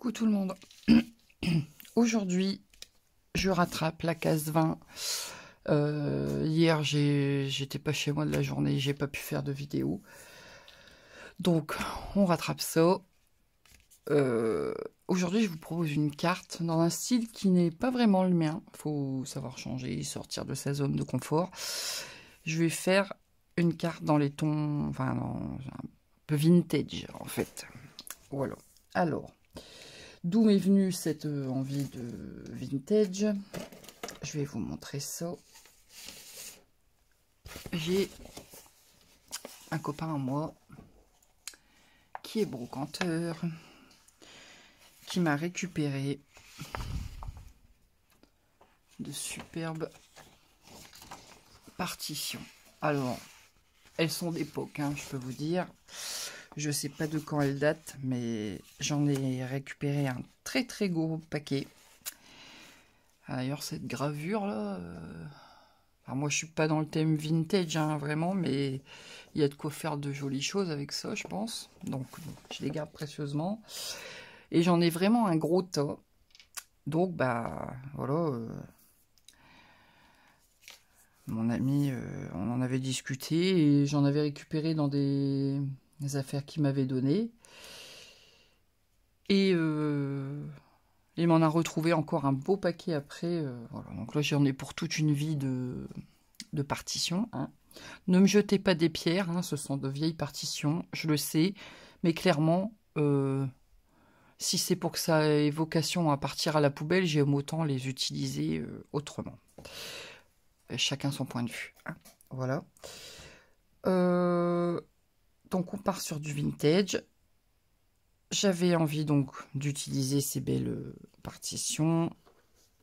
Coucou tout le monde. Aujourd'hui, je rattrape la case 20. Hier, j'étais pas chez moi de la journée, j'ai pas pu faire de vidéo. Donc, on rattrape ça. Aujourd'hui, je vous propose une carte dans un style qui n'est pas vraiment le mien. Faut savoir changer, sortir de sa zone de confort. Je vais faire une carte dans les tons, enfin, un peu vintage, en fait. Voilà. Alors, d'où m'est venue cette envie de vintage? Je vais vous montrer ça. J'ai un copain à moi qui est brocanteur, qui m'a récupéré de superbes partitions. Alors, elles sont d'époque, hein, je peux vous dire. Je sais pas de quand elles datent, mais j'en ai récupéré un très très gros paquet. D'ailleurs, cette gravure là, enfin, moi je suis pas dans le thème vintage, hein, vraiment, mais il y a de quoi faire de jolies choses avec ça, je pense. Donc, je les garde précieusement. Et j'en ai vraiment un gros tas. Donc, bah, voilà. Mon ami, on en avait discuté et j'en avais récupéré dans des affaires qu'il m'avait données. Et il m'en a retrouvé encore un beau paquet après. Voilà. Donc là, j'en ai pour toute une vie de partitions. Hein. Ne me jetez pas des pierres, hein, ce sont de vieilles partitions, je le sais. Mais clairement, si c'est pour que ça ait vocation à partir à la poubelle, j'aime autant les utiliser autrement. Chacun son point de vue. Hein. Voilà. Donc on part sur du vintage. J'avais envie donc d'utiliser ces belles partitions.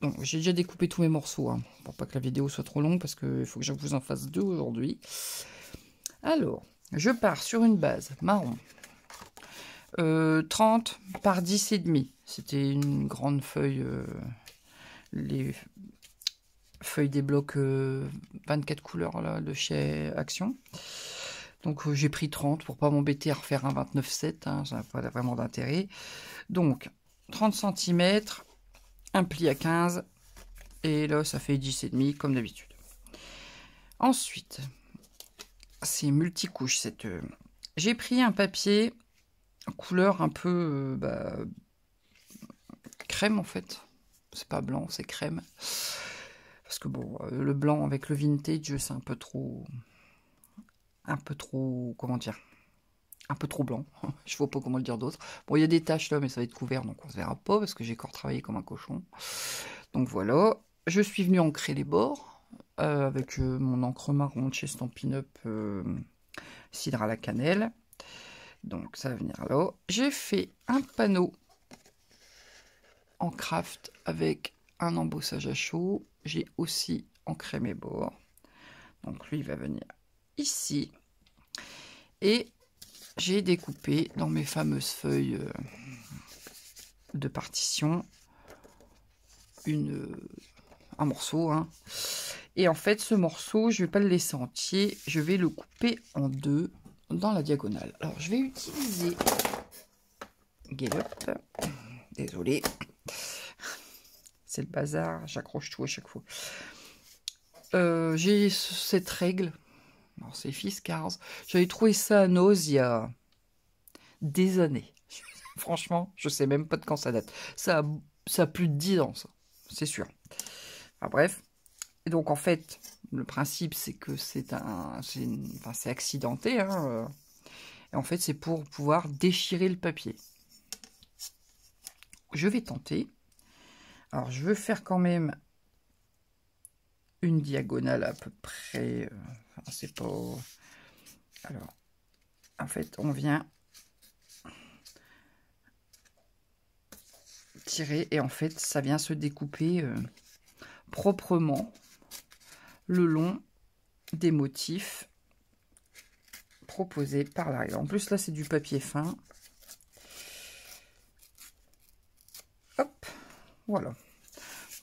Donc j'ai déjà découpé tous mes morceaux, hein, pour pas que la vidéo soit trop longue, parce qu'il faut que je vous en fasse deux aujourd'hui. Alors, je pars sur une base marron. 30 par 10,5. C'était une grande feuille. Les feuilles des blocs 24 couleurs là, de chez Action. Donc j'ai pris 30 pour pas m'embêter à refaire un 29,7, hein, ça n'a pas vraiment d'intérêt. Donc 30 cm, un pli à 15, et là ça fait 10,5 comme d'habitude. Ensuite, c'est multicouche cette. J'ai pris un papier couleur un peu crème en fait. C'est pas blanc, c'est crème. Parce que bon, le blanc avec le vintage, c'est un peu trop, comment dire, un peu trop blanc. Je vois pas comment le dire d'autre. Bon, il y a des taches là, mais ça va être couvert, donc on se verra pas parce que j'ai encore travaillé comme un cochon. Donc voilà, je suis venue ancrer les bords avec mon encre marron de chez Stampin' Up cidre à la cannelle. Donc ça va venir là. J'ai fait un panneau en craft avec un embossage à chaud. J'ai aussi ancré mes bords. Donc lui, il va venir ici. Et j'ai découpé dans mes fameuses feuilles de partition un morceau. Hein. Et en fait, ce morceau, je ne vais pas le laisser entier. Je vais le couper en deux dans la diagonale. Alors, je vais utiliser Gallup. Désolée. C'est le bazar. J'accroche tout à chaque fois. J'ai cette règle. Alors, c'est Fiskars. J'avais trouvé ça à Nose il y a des années. Franchement, je sais même pas de quand ça date. Ça a plus de 10 ans, ça. C'est sûr. Enfin, bref. Et donc, en fait, le principe, c'est que c'est accidenté. Hein, et en fait, c'est pour pouvoir déchirer le papier. Je vais tenter. Alors, je veux faire quand même une diagonale à peu près. Enfin, c'est pas... Alors, en fait, on vient tirer et en fait, ça vient se découper proprement le long des motifs proposés par l'arrière. En plus, là, c'est du papier fin. Hop, voilà.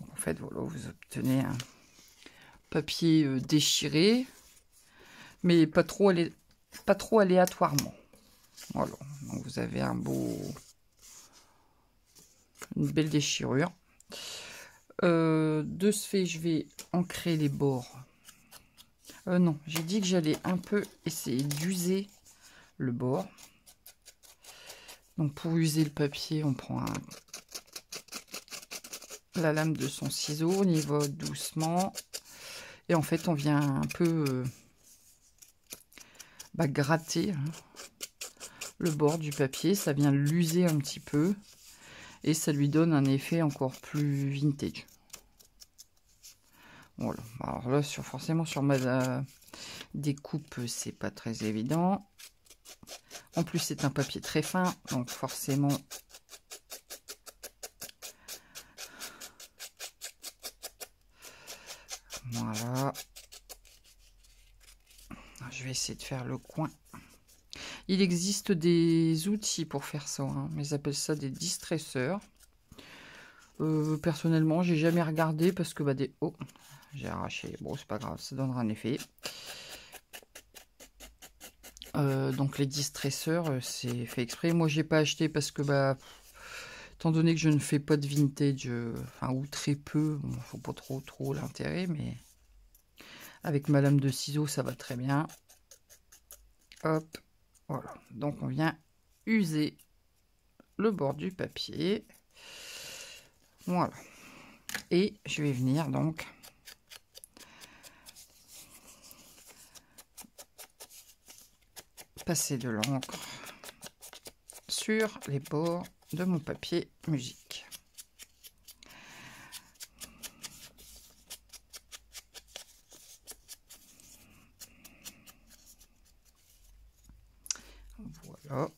Donc, en fait, voilà, vous obtenez un papier déchiré, mais pas trop aléatoirement. Voilà, donc vous avez un beau une belle déchirure. De ce fait, je vais ancrer les bords. Non, j'ai dit que j'allais un peu essayer d'user le bord. Donc pour user le papier, on prend la lame de son ciseau, on y va doucement. Et en fait, on vient un peu gratter le bord du papier. Ça vient l'user un petit peu. Et ça lui donne un effet encore plus vintage. Voilà. Alors là, forcément, sur ma découpe, c'est pas très évident. En plus, c'est un papier très fin, donc forcément... Voilà. Je vais essayer de faire le coin. Il existe des outils pour faire ça, hein, mais ils appellent ça des distresseurs. Personnellement, j'ai jamais regardé parce que oh, j'ai arraché. Bon, c'est pas grave, ça donnera un effet. Donc les distresseurs, c'est fait exprès. Moi, j'ai pas acheté parce que étant donné que je ne fais pas de vintage, enfin ou très peu, bon, faut pas trop l'intérêt, mais avec ma lame de ciseaux, ça va très bien. Hop, voilà. Donc on vient user le bord du papier. Voilà. Et je vais venir donc passer de l'encre sur les bords de mon papier musique. Voilà.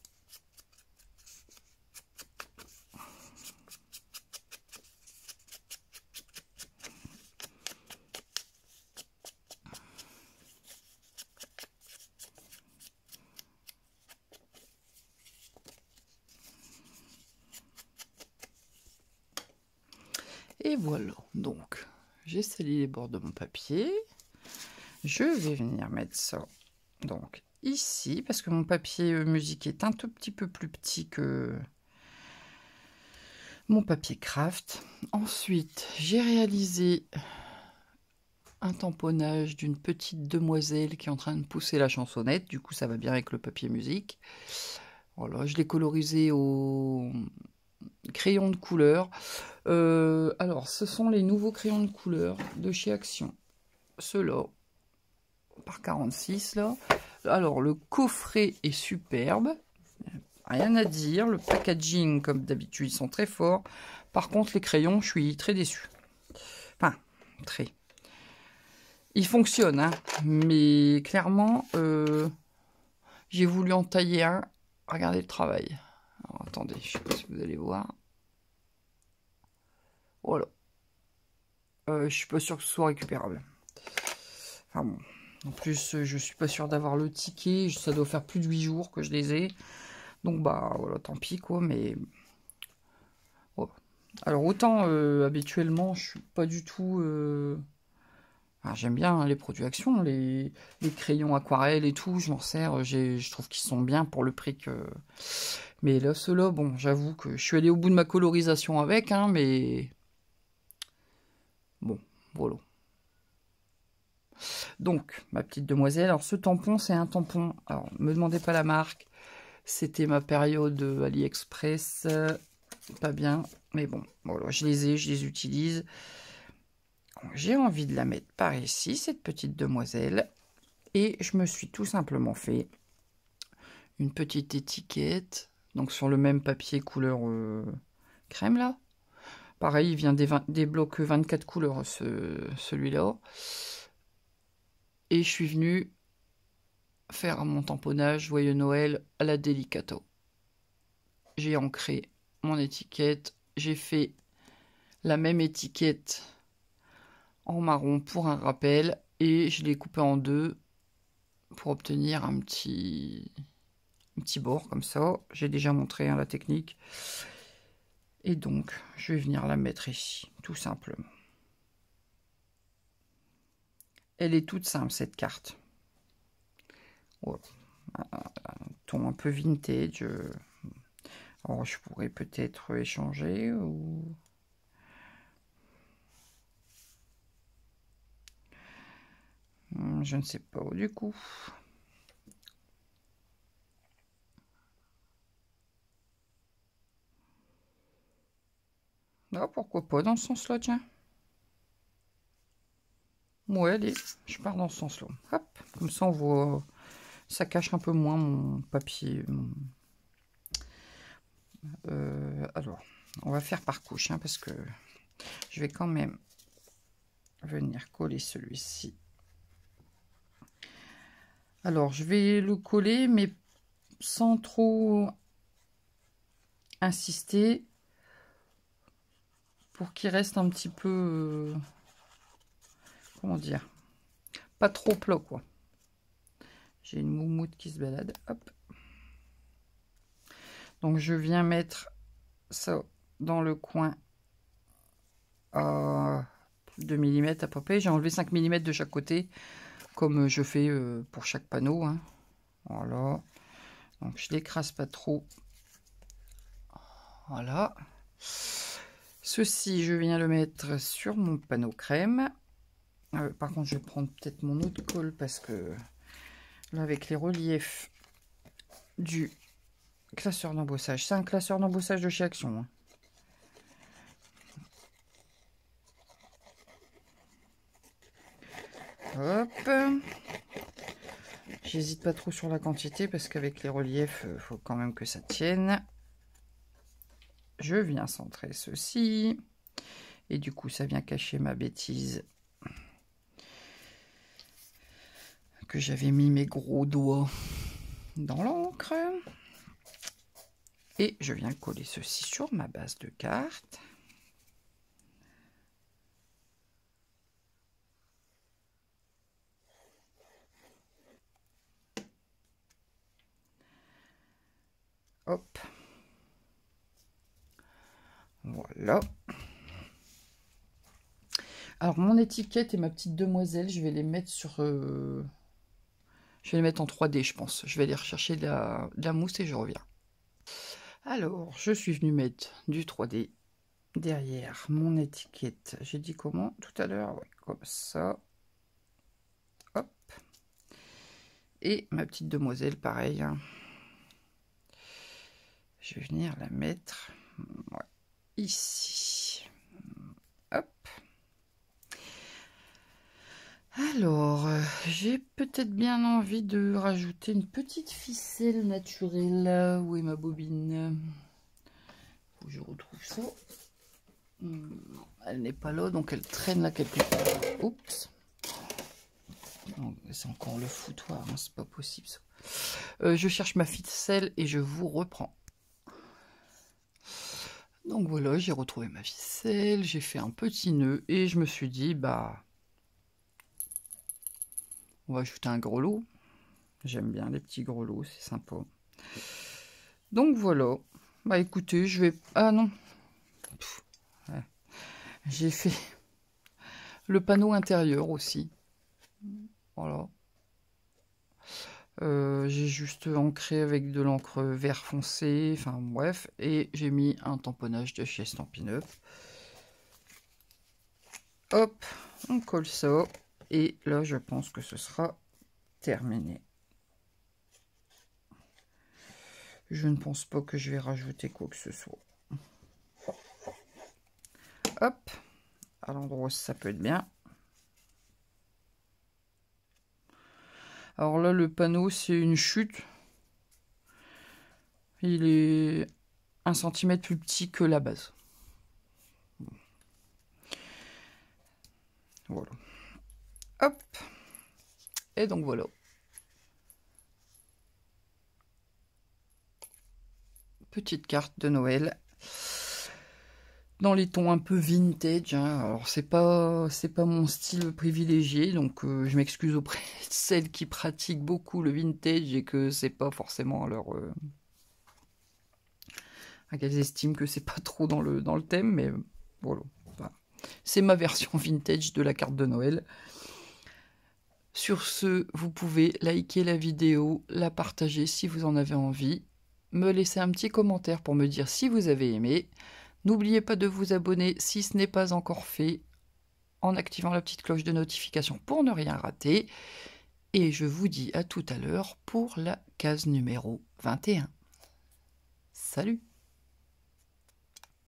Et voilà, donc j'ai sali les bords de mon papier. Je vais venir mettre ça donc ici, parce que mon papier musique est un tout petit peu plus petit que mon papier craft. Ensuite, j'ai réalisé un tamponnage d'une petite demoiselle qui est en train de pousser la chansonnette. Du coup, ça va bien avec le papier musique. Voilà, je l'ai colorisé au crayon de couleur. Alors, ce sont les nouveaux crayons de couleur de chez Action. Ceux-là, par 46 là. Alors, le coffret est superbe. Rien à dire. Le packaging, comme d'habitude, ils sont très forts. Par contre, les crayons, je suis très déçu. Enfin, très. Ils fonctionnent, hein, mais clairement, j'ai voulu en tailler un. Regardez le travail. Alors, attendez, je sais pas si vous allez voir. Voilà. Je suis pas sûr que ce soit récupérable. Enfin bon. En plus, je suis pas sûr d'avoir le ticket. Ça doit faire plus de 8 jours que je les ai. Donc voilà, tant pis quoi, mais... Voilà. Alors autant habituellement, je suis pas du tout... J'aime bien hein, les produits Action, les crayons aquarelles et tout, je m'en sers, je trouve qu'ils sont bien pour le prix que... Mais là, ceux-là, bon, j'avoue que je suis allé au bout de ma colorisation avec, hein, mais... Bon, voilà. Donc, ma petite demoiselle, alors ce tampon, c'est un tampon, alors ne me demandez pas la marque, c'était ma période AliExpress, pas bien, mais bon, voilà, je les utilise. J'ai envie de la mettre par ici, cette petite demoiselle, et je me suis tout simplement fait une petite étiquette, donc sur le même papier couleur crème là. Pareil, il vient des blocs 24 couleurs, celui-là. Et je suis venue faire mon tamponnage Joyeux Noël à la Delicato. J'ai ancré mon étiquette. J'ai fait la même étiquette en marron pour un rappel. Et je l'ai coupé en deux pour obtenir un petit bord comme ça. J'ai déjà montré hein, la technique. Et donc, je vais venir la mettre ici, tout simplement. Elle est toute simple, cette carte. Voilà. Un ton un peu vintage. Alors, je pourrais peut-être échanger ou... Je ne sais pas du coup. Ah, pourquoi pas dans ce sens-là, tiens. Ouais, allez, je pars dans ce sens-là. Hop, comme ça on voit, ça cache un peu moins mon papier. Alors, on va faire par couche, hein, parce que je vais quand même venir coller celui-ci. Alors, je vais le coller, mais sans trop insister, pour qu'il reste un petit peu, comment dire, pas trop plat, quoi. J'ai une moumoute qui se balade, hop. Donc, je viens mettre ça dans le coin à 2 mm à peu près. J'ai enlevé 5 mm de chaque côté, comme je fais pour chaque panneau, hein. Voilà. Donc, je l'écrase pas trop. Voilà. Ceci, je viens le mettre sur mon panneau crème. Par contre, je vais prendre peut-être mon autre colle parce que là, avec les reliefs du classeur d'embossage, c'est un classeur d'embossage de chez Action, hein. Hop. J'hésite pas trop sur la quantité parce qu'avec les reliefs, il faut quand même que ça tienne. Je viens centrer ceci. Et du coup, ça vient cacher ma bêtise. Que j'avais mis mes gros doigts dans l'encre. Et je viens coller ceci sur ma base de carte. Hop. Voilà. Alors, mon étiquette et ma petite demoiselle, je vais les mettre sur... je vais les mettre en 3D, je pense. Je vais aller rechercher de la mousse et je reviens. Alors, je suis venue mettre du 3D derrière mon étiquette. J'ai dit comment tout à l'heure? Ouais, comme ça. Hop. Et ma petite demoiselle, pareil, hein. Je vais venir la mettre, ouais, ici. Hop. Alors, j'ai peut-être bien envie de rajouter une petite ficelle naturelle. Où est ma bobine? Faut que je retrouve ça. Elle n'est pas là, donc elle traîne là quelque part. Oups. C'est encore le foutoir, hein, c'est pas possible ça. Je cherche ma ficelle et je vous reprends. Donc voilà, j'ai retrouvé ma ficelle, j'ai fait un petit nœud et je me suis dit, bah, on va ajouter un grelot. J'aime bien les petits grelots, c'est sympa. Donc voilà, bah écoutez, je vais... Ah non, ouais. J'ai fait le panneau intérieur aussi. Voilà. J'ai juste ancré avec de l'encre vert foncé, enfin bref, et j'ai mis un tamponnage de chez Stampin' Up. Hop, on colle ça, et là je pense que ce sera terminé. Je ne pense pas que je vais rajouter quoi que ce soit. Hop, à l'endroit où ça peut être bien. Alors là, le panneau, c'est une chute. Il est 1 cm plus petit que la base. Voilà. Hop. Et donc voilà. Petite carte de Noël. Dans les tons un peu vintage, hein. Alors c'est pas mon style privilégié, donc je m'excuse auprès de celles qui pratiquent beaucoup le vintage et que c'est pas forcément leur qu'elles estiment que c'est pas trop dans le thème, mais voilà, enfin, c'est ma version vintage de la carte de Noël. Sur ce, vous pouvez liker la vidéo, la partager si vous en avez envie, me laisser un petit commentaire pour me dire si vous avez aimé. N'oubliez pas de vous abonner si ce n'est pas encore fait en activant la petite cloche de notification pour ne rien rater. Et je vous dis à tout à l'heure pour la case numéro 21. Salut!